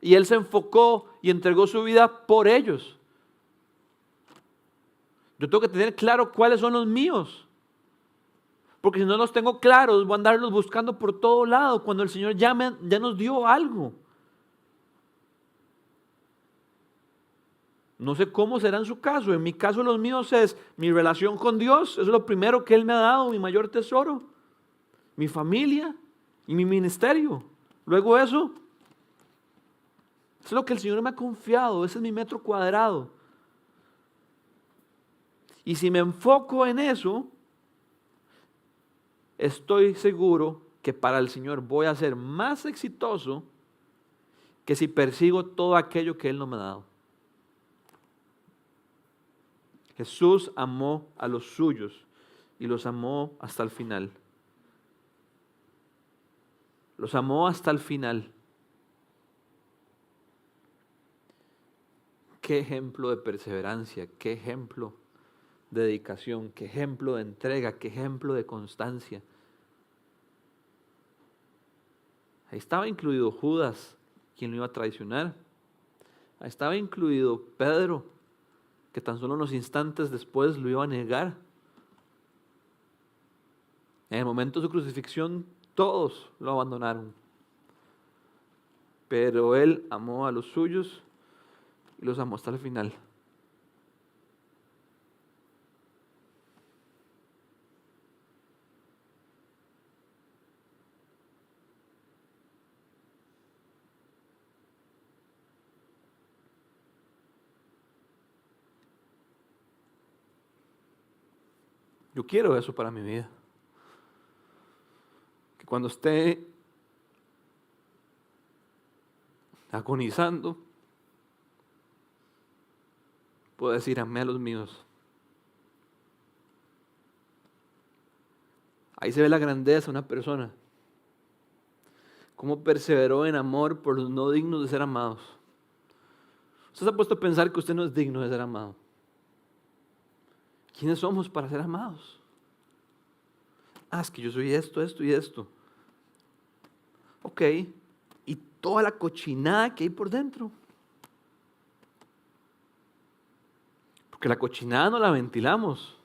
y Él se enfocó y entregó su vida por ellos. Yo tengo que tener claro cuáles son los míos, porque si no los tengo claros voy a andarlos buscando por todo lado cuando el Señor ya nos dio algo. No sé cómo será en su caso. En mi caso los míos es mi relación con Dios. Eso es lo primero que Él me ha dado, mi mayor tesoro. Mi familia y mi ministerio. Luego eso es lo que el Señor me ha confiado. Ese es mi metro cuadrado. Y si me enfoco en eso, estoy seguro que para el Señor voy a ser más exitoso que si persigo todo aquello que Él no me ha dado. Jesús amó a los suyos y los amó hasta el final. Los amó hasta el final. Qué ejemplo de perseverancia, qué ejemplo de dedicación, qué ejemplo de entrega, qué ejemplo de constancia. Ahí estaba incluido Judas, quien lo iba a traicionar. Ahí estaba incluido Pedro, que tan solo unos instantes después lo iba a negar. En el momento de su crucifixión, todos lo abandonaron. Pero Él amó a los suyos y los amó hasta el final. Yo quiero eso para mi vida. Que cuando esté agonizando, pueda decir amé a los míos. Ahí se ve la grandeza de una persona. cómo perseveró en amor por los no dignos de ser amados. Usted se ha puesto a pensar que usted no es digno de ser amado. ¿Quiénes somos para ser amados? Es que yo soy esto, esto y esto. Ok, y toda la cochinada que hay por dentro. Porque la cochinada no la ventilamos.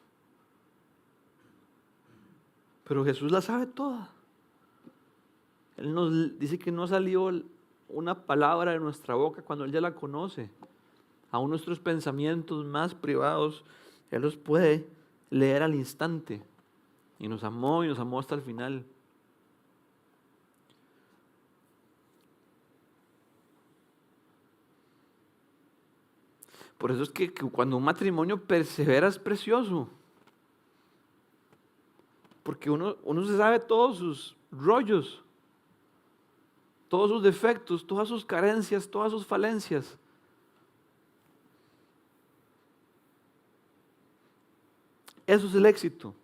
Pero Jesús la sabe toda. Él nos dice que no salió una palabra de nuestra boca cuando Él ya la conoce. Aún nuestros pensamientos más privados, Él los puede leer al instante. Y nos amó hasta el final. Por eso es que cuando un matrimonio persevera es precioso. Porque uno se sabe todos sus rollos, todos sus defectos, todas sus carencias, todas sus falencias. Eso es el éxito.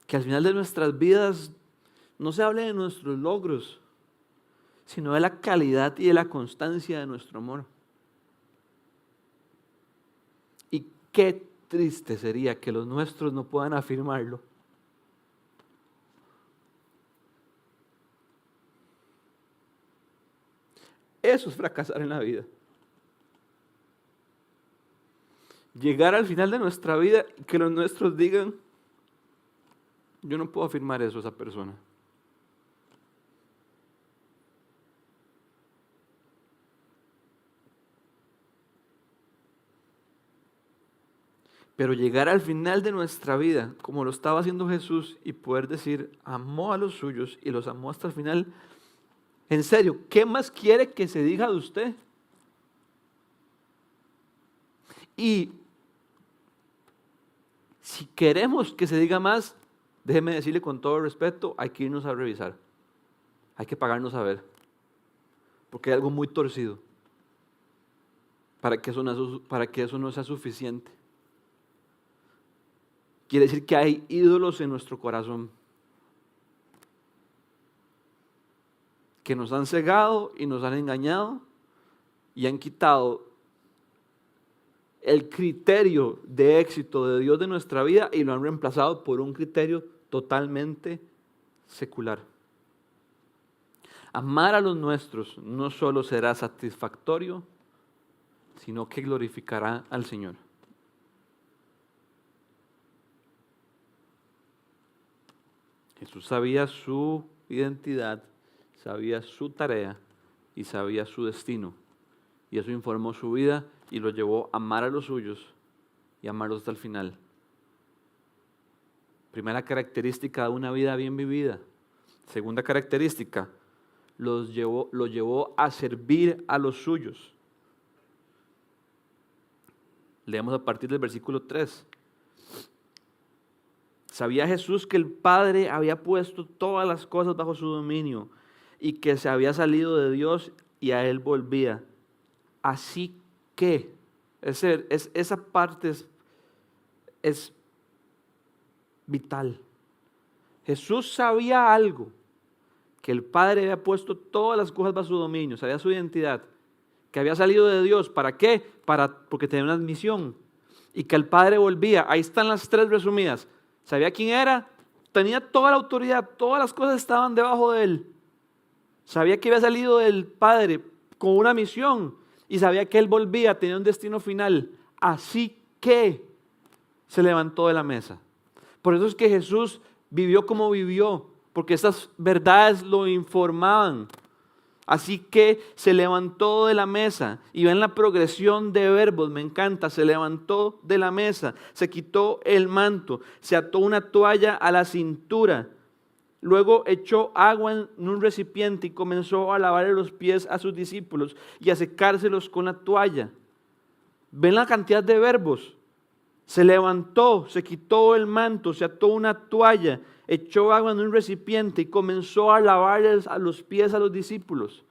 Que al final de nuestras vidas no se hable de nuestros logros, sino de la calidad y de la constancia de nuestro amor. Y qué triste sería que los nuestros no puedan afirmarlo. Eso es fracasar en la vida. Llegar al final de nuestra vida y que los nuestros digan, yo no puedo afirmar eso a esa persona. Pero llegar al final de nuestra vida, como lo estaba haciendo Jesús, y poder decir, amó a los suyos y los amó hasta el final. En serio, ¿qué más quiere que se diga de usted? Y si queremos que se diga más, déjeme decirle con todo respeto, hay que irnos a revisar. Hay que pagarnos a ver. Porque hay algo muy torcido para que eso no sea suficiente. Quiere decir que hay ídolos en nuestro corazón que nos han cegado y nos han engañado y han quitado el criterio de éxito de Dios de nuestra vida y lo han reemplazado por un criterio totalmente secular. Amar a los nuestros no solo será satisfactorio, sino que glorificará al Señor. Jesús sabía su identidad, sabía su tarea y sabía su destino. Y eso informó su vida y lo llevó a amar a los suyos y amarlos hasta el final. Primera característica de una vida bien vivida. Segunda característica, lo llevó a servir a los suyos. Leemos a partir del versículo 3. Sabía Jesús que el Padre había puesto todas las cosas bajo su dominio y que se había salido de Dios y a Él volvía. Así que, esa parte es vital. Jesús sabía algo, que el Padre había puesto todas las cosas bajo su dominio, sabía su identidad, que había salido de Dios. ¿Para qué? Porque tenía una misión y que el Padre volvía. Ahí están las tres resumidas. Sabía quién era, tenía toda la autoridad, todas las cosas estaban debajo de Él. Sabía que había salido del Padre con una misión y sabía que Él volvía, tenía un destino final. Así que se levantó de la mesa. Por eso es que Jesús vivió como vivió, porque estas verdades lo informaban. Así que se levantó de la mesa y ven la progresión de verbos, me encanta. Se levantó de la mesa, se quitó el manto, se ató una toalla a la cintura. Luego echó agua en un recipiente y comenzó a lavarle los pies a sus discípulos y a secárselos con la toalla. ¿Ven la cantidad de verbos? Se levantó, se quitó el manto, se ató una toalla, echó agua en un recipiente y comenzó a lavarles a los pies a los discípulos.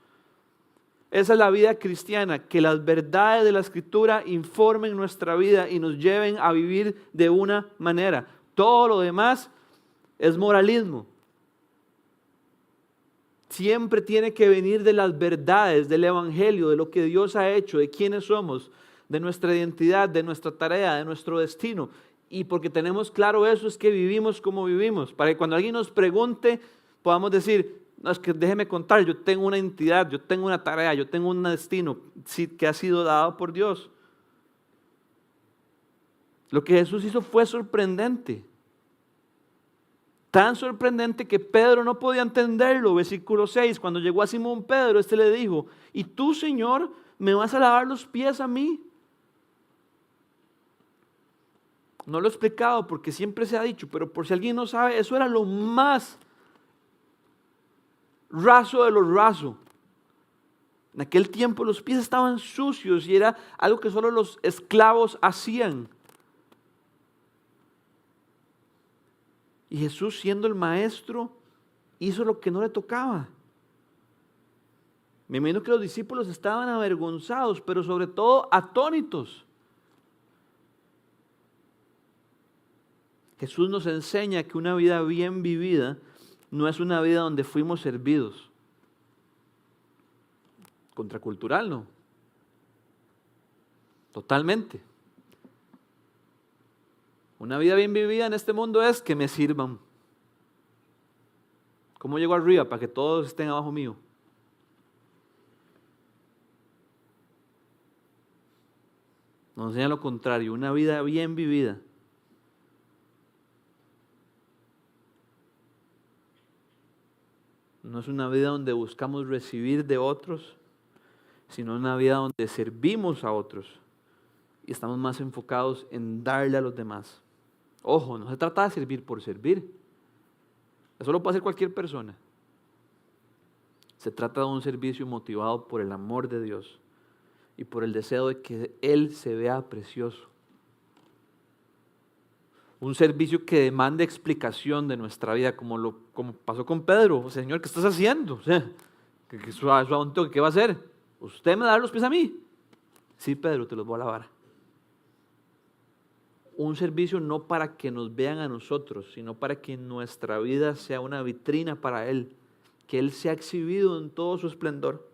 Esa es la vida cristiana, que las verdades de la Escritura informen nuestra vida y nos lleven a vivir de una manera. Todo lo demás es moralismo. Siempre tiene que venir de las verdades, del Evangelio, de lo que Dios ha hecho, de quiénes somos, de nuestra identidad, de nuestra tarea, de nuestro destino. Y porque tenemos claro eso es que vivimos como vivimos. Para que cuando alguien nos pregunte, podamos decir, no, es que déjeme contar, yo tengo una identidad, yo tengo una tarea, yo tengo un destino que ha sido dado por Dios. Lo que Jesús hizo fue sorprendente. Tan sorprendente que Pedro no podía entenderlo. Versículo 6, cuando llegó a Simón Pedro, este le dijo, ¿y tú, Señor, me vas a lavar los pies a mí? No lo he explicado porque siempre se ha dicho, pero por si alguien no sabe, eso era lo más raso de lo raso. En aquel tiempo los pies estaban sucios y era algo que solo los esclavos hacían. Y Jesús, siendo el maestro, hizo lo que no le tocaba. Me imagino que los discípulos estaban avergonzados, pero sobre todo atónitos. Jesús nos enseña que una vida bien vivida no es una vida donde fuimos servidos. Contracultural, ¿no? Totalmente. Una vida bien vivida en este mundo es que me sirvan. ¿Cómo llego arriba para que todos estén abajo mío? Nos enseña lo contrario, una vida bien vivida no es una vida donde buscamos recibir de otros, sino una vida donde servimos a otros y estamos más enfocados en darle a los demás. Ojo, no se trata de servir por servir. Eso lo puede hacer cualquier persona. Se trata de un servicio motivado por el amor de Dios y por el deseo de que Él se vea precioso. Un servicio que demande explicación de nuestra vida, como pasó con Pedro. Señor, ¿qué estás haciendo? O sea, ¿qué va a hacer? ¿Usted me da los pies a mí? Sí, Pedro, te los voy a lavar. Un servicio no para que nos vean a nosotros, sino para que nuestra vida sea una vitrina para Él, que Él sea exhibido en todo su esplendor.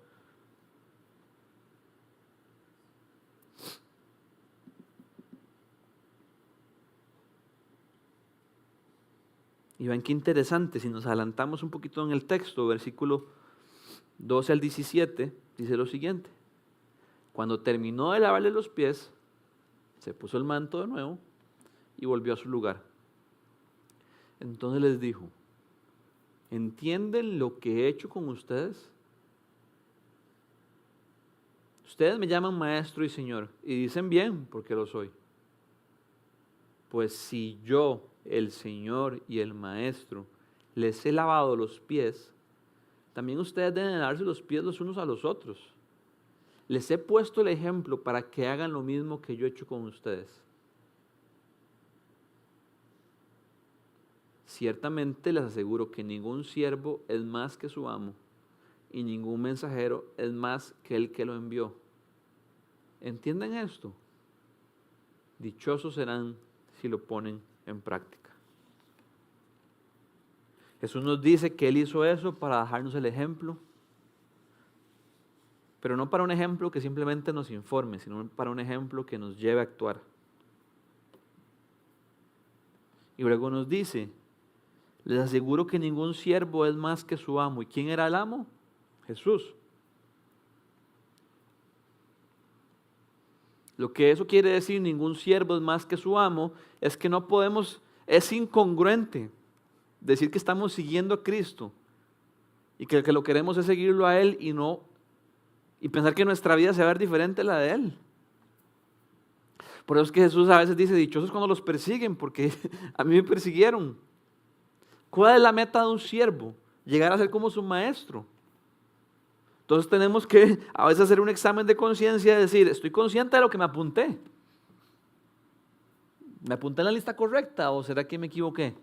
Y ven qué interesante, si nos adelantamos un poquito en el texto, versículo 12 al 17, dice lo siguiente. Cuando terminó de lavarle los pies, se puso el manto de nuevo y volvió a su lugar. Entonces les dijo, ¿entienden lo que he hecho con ustedes? Ustedes me llaman maestro y señor, y dicen bien, porque lo soy. Pues si yo, el Señor y el Maestro, les he lavado los pies, también ustedes deben lavarse los pies los unos a los otros. Les he puesto el ejemplo para que hagan lo mismo que yo he hecho con ustedes. Ciertamente les aseguro que ningún siervo es más que su amo, y ningún mensajero es más que el que lo envió. ¿Entienden esto? Dichosos serán si lo ponen en práctica. Jesús nos dice que Él hizo eso para dejarnos el ejemplo, pero no para un ejemplo que simplemente nos informe, sino para un ejemplo que nos lleve a actuar. Y luego nos dice, les aseguro que ningún siervo es más que su amo. ¿Y quién era el amo? Jesús. Lo que eso quiere decir, ningún siervo es más que su amo, es que no podemos, es incongruente decir que estamos siguiendo a Cristo y que lo queremos es seguirlo a Él y pensar que nuestra vida se va a ver diferente a la de Él. Por eso es que Jesús a veces dice, dichosos cuando los persiguen, porque a mí me persiguieron. ¿Cuál es la meta de un siervo? Llegar a ser como su maestro. Entonces tenemos que a veces hacer un examen de conciencia y decir, ¿estoy consciente de lo que me apunté? ¿Me apunté en la lista correcta o será que me equivoqué?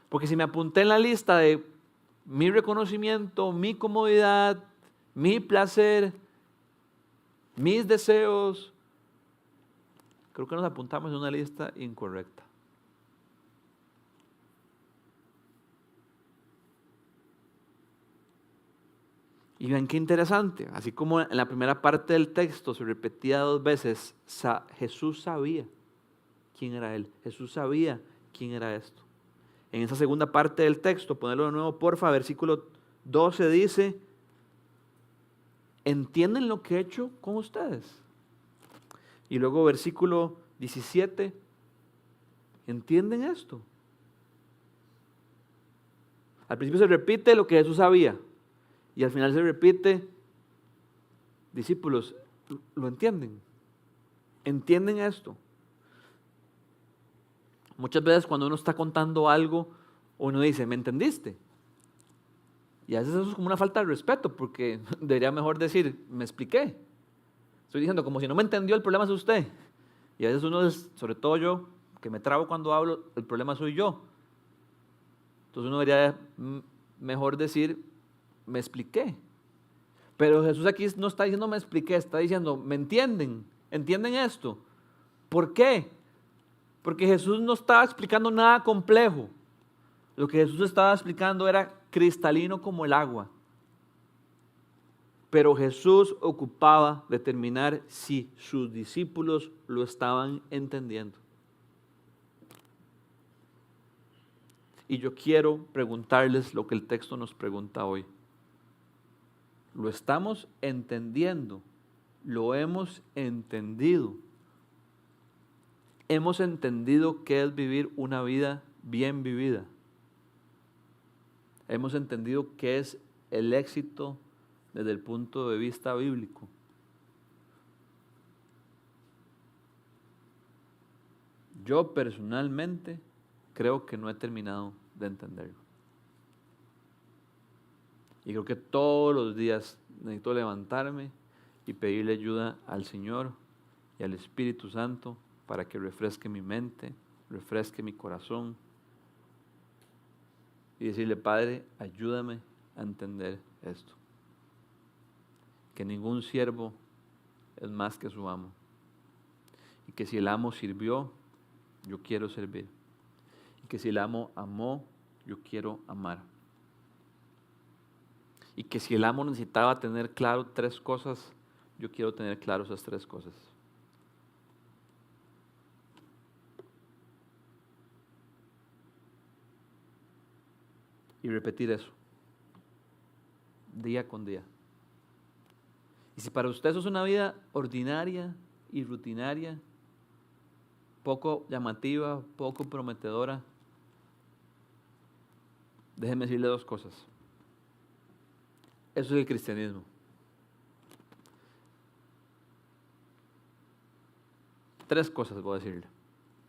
Porque si me apunté en la lista de mi reconocimiento, mi comodidad, mi placer, mis deseos, creo que nos apuntamos en una lista incorrecta. Y ven qué interesante, así como en la primera parte del texto se repetía 2 veces, Jesús sabía quién era Él, Jesús sabía quién era esto. En esa segunda parte del texto, ponerlo de nuevo porfa, versículo 12 dice, ¿entienden lo que he hecho con ustedes? Y luego versículo 17, ¿entienden esto? Al principio se repite lo que Jesús sabía y al final se repite, discípulos, ¿lo entienden? ¿Entienden esto? Muchas veces cuando uno está contando algo, uno dice, ¿me entendiste? Y a veces eso es como una falta de respeto, porque debería mejor decir, me expliqué. Estoy diciendo, como si no me entendió, el problema es usted. Y a veces uno es, sobre todo yo, que me trabo cuando hablo, el problema soy yo. Entonces uno debería mejor decir, me expliqué. Pero Jesús aquí no está diciendo me expliqué, está diciendo, ¿me entienden? ¿Entienden esto? ¿Por qué? Porque Jesús no estaba explicando nada complejo. Lo que Jesús estaba explicando era cristalino como el agua. Pero Jesús ocupaba determinar si sus discípulos lo estaban entendiendo. Y yo quiero preguntarles lo que el texto nos pregunta hoy. ¿Lo estamos entendiendo? ¿Lo hemos entendido? ¿Hemos entendido qué es vivir una vida bien vivida? ¿Hemos entendido qué es el éxito desde el punto de vista bíblico? Yo personalmente creo que no he terminado de entenderlo. Y creo que todos los días necesito levantarme y pedirle ayuda al Señor y al Espíritu Santo para que refresque mi mente, refresque mi corazón y decirle, Padre, ayúdame a entender esto. Que ningún siervo es más que su amo. Y que si el amo sirvió, yo quiero servir. Y que si el amo amó, yo quiero amar. Y que si el amo necesitaba tener claro 3 cosas, yo quiero tener claro esas 3 cosas. Y repetir eso, día con día. Y si para usted eso es una vida ordinaria y rutinaria, poco llamativa, poco prometedora, déjeme decirle 2 cosas. Eso es el cristianismo. Tres cosas voy a decirle.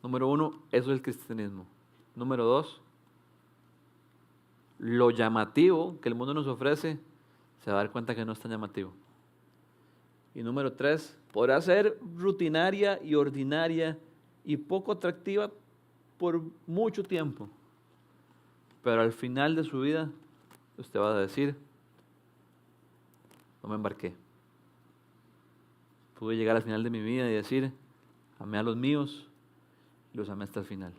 Número 1, eso es el cristianismo. Número 2, lo llamativo que el mundo nos ofrece, se va a dar cuenta que no es tan llamativo. Y número 3, podrá ser rutinaria y ordinaria y poco atractiva por mucho tiempo. Pero al final de su vida, usted va a decir, no me embarqué. Pude llegar al final de mi vida y decir, amé a los míos y los amé hasta el final.